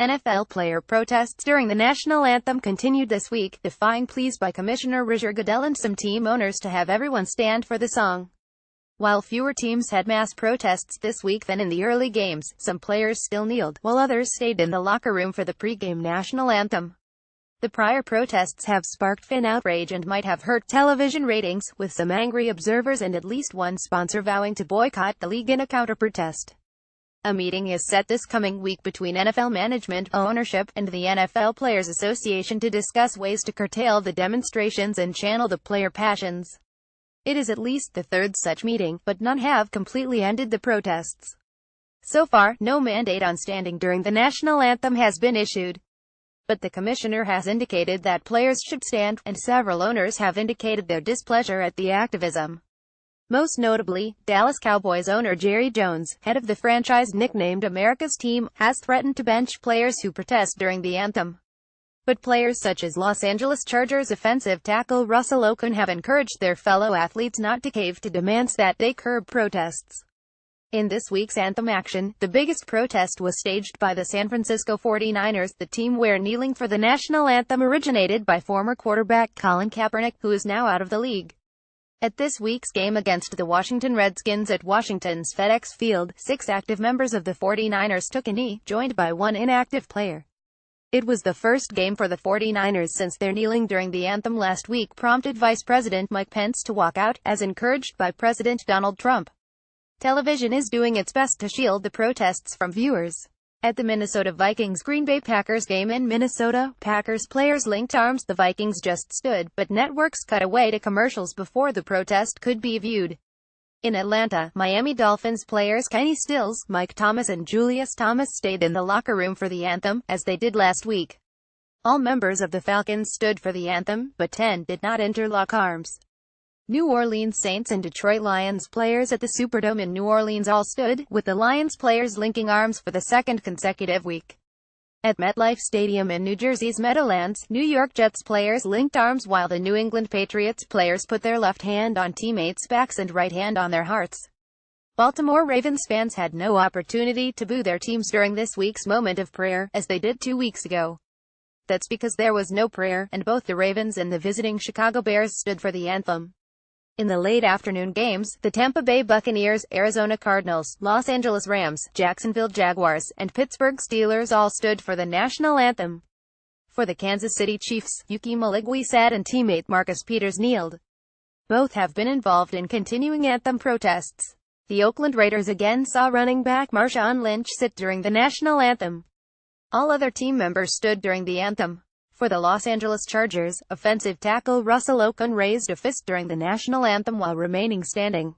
NFL player protests during the national anthem continued this week, defying pleas by Commissioner Roger Goodell and some team owners to have everyone stand for the song. While fewer teams had mass protests this week than in the early games, some players still kneeled, while others stayed in the locker room for the pre-game national anthem. The prior protests have sparked fan outrage and might have hurt television ratings, with some angry observers and at least one sponsor vowing to boycott the league in a counter-protest. A meeting is set this coming week between NFL management, ownership, and the NFL Players Association to discuss ways to curtail the demonstrations and channel the player passions. It is at least the third such meeting, but none have completely ended the protests. So far, no mandate on standing during the national anthem has been issued. But the commissioner has indicated that players should stand, and several owners have indicated their displeasure at the activism. Most notably, Dallas Cowboys owner Jerry Jones, head of the franchise nicknamed America's Team, has threatened to bench players who protest during the anthem. But players such as Los Angeles Chargers offensive tackle Russell Okung have encouraged their fellow athletes not to cave to demands that they curb protests. In this week's anthem action, the biggest protest was staged by the San Francisco 49ers, the team where kneeling for the national anthem originated by former quarterback Colin Kaepernick, who is now out of the league. At this week's game against the Washington Redskins at Washington's FedEx Field, 6 active members of the 49ers took a knee, joined by one inactive player. It was the first game for the 49ers since their kneeling during the anthem last week prompted Vice President Mike Pence to walk out, as encouraged by President Donald Trump. Television is doing its best to shield the protests from viewers. At the Minnesota Vikings-Green Bay Packers game in Minnesota, Packers players linked arms. The Vikings just stood, but networks cut away to commercials before the protest could be viewed. In Atlanta, Miami Dolphins players Kenny Stills, Mike Thomas and Julius Thomas stayed in the locker room for the anthem, as they did last week. All members of the Falcons stood for the anthem, but 10 did not interlock arms. New Orleans Saints and Detroit Lions players at the Superdome in New Orleans all stood, with the Lions players linking arms for the second consecutive week. At MetLife Stadium in New Jersey's Meadowlands, New York Jets players linked arms while the New England Patriots players put their left hand on teammates' backs and right hand on their hearts. Baltimore Ravens fans had no opportunity to boo their teams during this week's moment of prayer, as they did 2 weeks ago. That's because there was no prayer, and both the Ravens and the visiting Chicago Bears stood for the anthem. In the late afternoon games, the Tampa Bay Buccaneers, Arizona Cardinals, Los Angeles Rams, Jacksonville Jaguars, and Pittsburgh Steelers all stood for the national anthem. For the Kansas City Chiefs, Yuki Muligwisa and teammate Marcus Peters kneeled. Both have been involved in continuing anthem protests. The Oakland Raiders again saw running back Marshawn Lynch sit during the national anthem. All other team members stood during the anthem. For the Los Angeles Chargers, offensive tackle Russell Okung raised a fist during the national anthem while remaining standing.